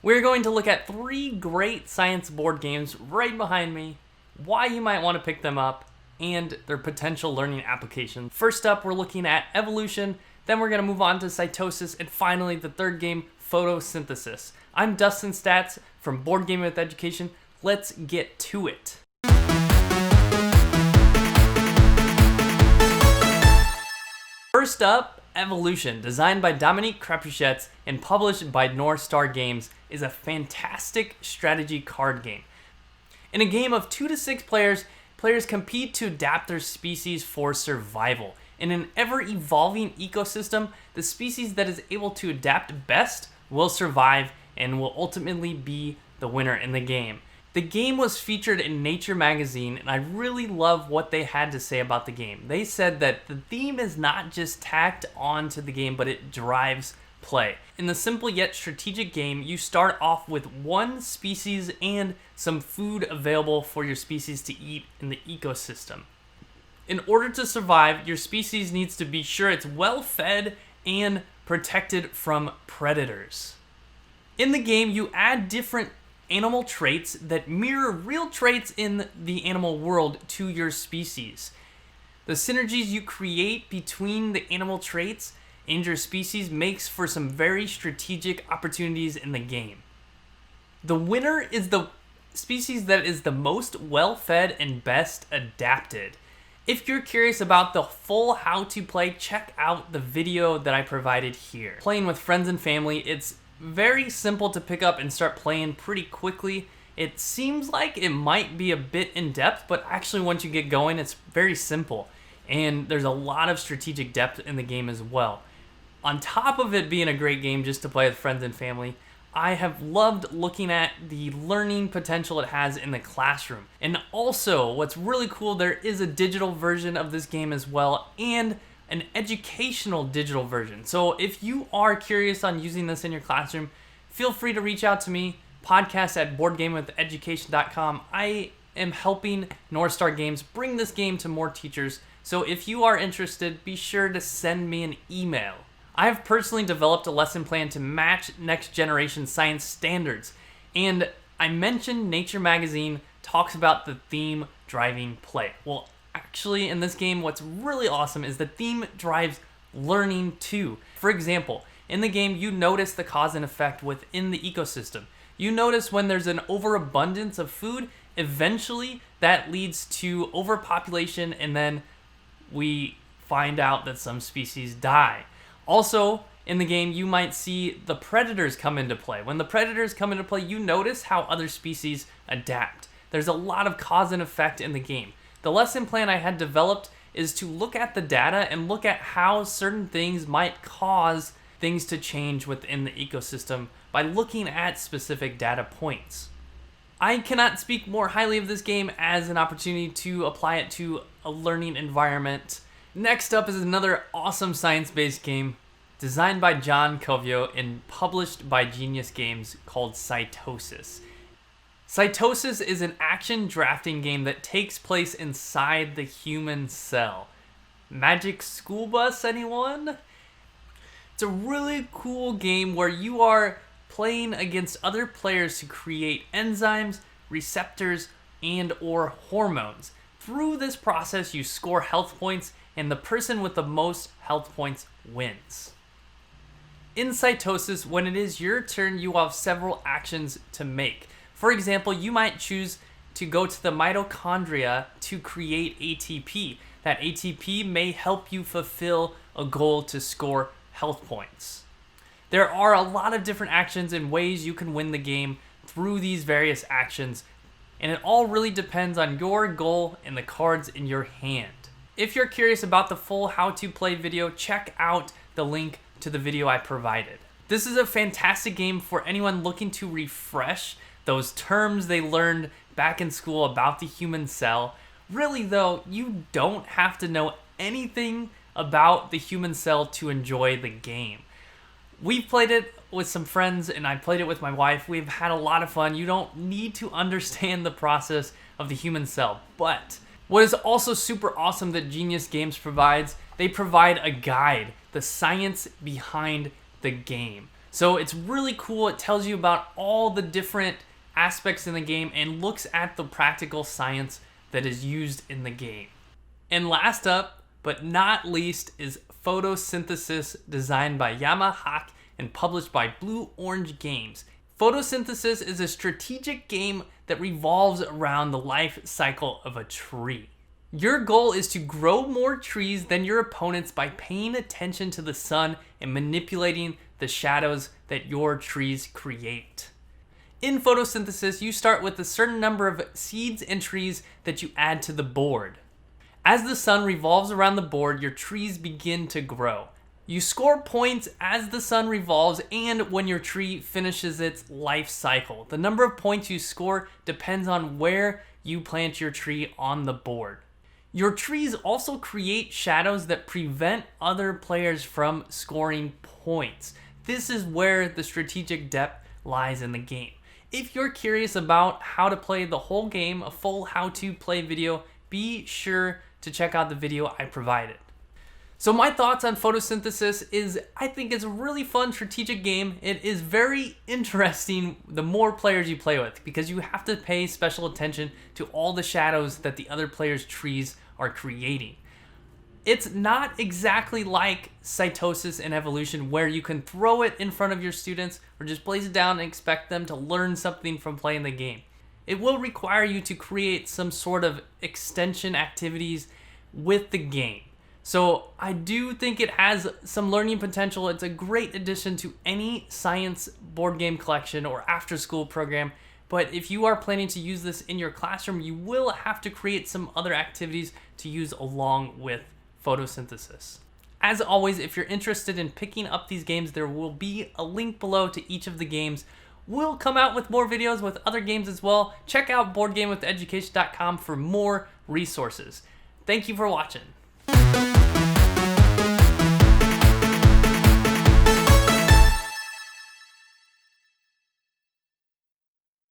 We're going to look at 3 great science board games right behind me, why you might want to pick them up, and their potential learning applications. First up, we're looking at Evolution, then we're going to move on to Cytosis, and finally the third game, Photosynthesis. I'm Dustin Stats from Board Gaming with Education. Let's get to it. First up, Evolution, designed by Dominique Crepuchet and published by North Star Games, is a fantastic strategy card game. In a game of 2 to 6 players, players compete to adapt their species for survival. In an ever-evolving ecosystem, the species that is able to adapt best will survive and will ultimately be the winner in the game. The game was featured in Nature magazine, and I really love what they had to say about the game. They said that the theme is not just tacked onto the game, but it drives play. In the simple yet strategic game, you start off with 1 species and some food available for your species to eat in the ecosystem. In order to survive, your species needs to be sure it's well fed and protected from predators. In the game, you add different animal traits that mirror real traits in the animal world to your species. The synergies you create between the animal traits and your species makes for some very strategic opportunities in the game. The winner is the species that is the most well-fed and best adapted. If you're curious about the full how to play, check out the video that I provided here. Playing with friends and family, it's very simple to pick up and start playing pretty quickly. It seems like it might be a bit in depth, but actually once you get going, it's very simple. And there's a lot of strategic depth in the game as well. On top of it being a great game just to play with friends and family, I have loved looking at the learning potential it has in the classroom. And also, what's really cool, there is a digital version of this game as well, and an educational digital version. So if you are curious on using this in your classroom, feel free to reach out to me, podcast@boardgamewitheducation.com. I am helping North Star Games bring this game to more teachers. So if you are interested, be sure to send me an email. I have personally developed a lesson plan to match next generation science standards. And I mentioned Nature magazine talks about the theme driving play. Well, actually in this game, what's really awesome is the theme drives learning too. For example, in the game, you notice the cause and effect within the ecosystem. You notice when there's an overabundance of food, eventually that leads to overpopulation, and then we find out that some species die. Also, in the game, you might see the predators come into play. When the predators come into play, you notice how other species adapt. There's a lot of cause and effect in the game. The lesson plan I had developed is to look at the data and look at how certain things might cause things to change within the ecosystem by looking at specific data points. I cannot speak more highly of this game as an opportunity to apply it to a learning environment. Next up is another awesome science-based game designed by John Covio and published by Genius Games called Cytosis. Cytosis is an action drafting game that takes place inside the human cell. Magic School Bus, anyone? It's a really cool game where you are playing against other players to create enzymes, receptors, and or hormones. Through this process, you score health points, and the person with the most health points wins. In Cytosis, when it is your turn, you have several actions to make. For example, you might choose to go to the mitochondria to create ATP. That ATP may help you fulfill a goal to score health points. There are a lot of different actions and ways you can win the game through these various actions, and it all really depends on your goal and the cards in your hand. If you're curious about the full how to play video, check out the link to the video I provided. This is a fantastic game for anyone looking to refresh those terms they learned back in school about the human cell. Really though, you don't have to know anything about the human cell to enjoy the game. We've played it with some friends and I played it with my wife. We've had a lot of fun. You don't need to understand the process of the human cell. But what is also super awesome that Genius Games provides, they provide a guide, the science behind the game. So it's really cool. It tells you about all the different aspects in the game and looks at the practical science that is used in the game. And last up, but not least, is Photosynthesis, designed by Yamaha and published by Blue Orange Games. Photosynthesis is a strategic game that revolves around the life cycle of a tree. Your goal is to grow more trees than your opponents by paying attention to the sun and manipulating the shadows that your trees create. In photosynthesis, you start with a certain number of seeds and trees that you add to the board. As the sun revolves around the board, your trees begin to grow. You score points as the sun revolves and when your tree finishes its life cycle. The number of points you score depends on where you plant your tree on the board. Your trees also create shadows that prevent other players from scoring points. This is where the strategic depth lies in the game. If you're curious about how to play the whole game, a full how-to play video, be sure to check out the video I provided. So my thoughts on photosynthesis is I think it's a really fun strategic game. It is very interesting the more players you play with because you have to pay special attention to all the shadows that the other players' trees are creating. It's not exactly like Cytosis and Evolution where you can throw it in front of your students or just place it down and expect them to learn something from playing the game. It will require you to create some sort of extension activities with the game. So I do think it has some learning potential. It's a great addition to any science board game collection or after school program. But if you are planning to use this in your classroom, you will have to create some other activities to use along with photosynthesis. As always, if you're interested in picking up these games, there will be a link below to each of the games. We'll come out with more videos with other games as well. Check out boardgamewitheducation.com for more resources. Thank you for watching.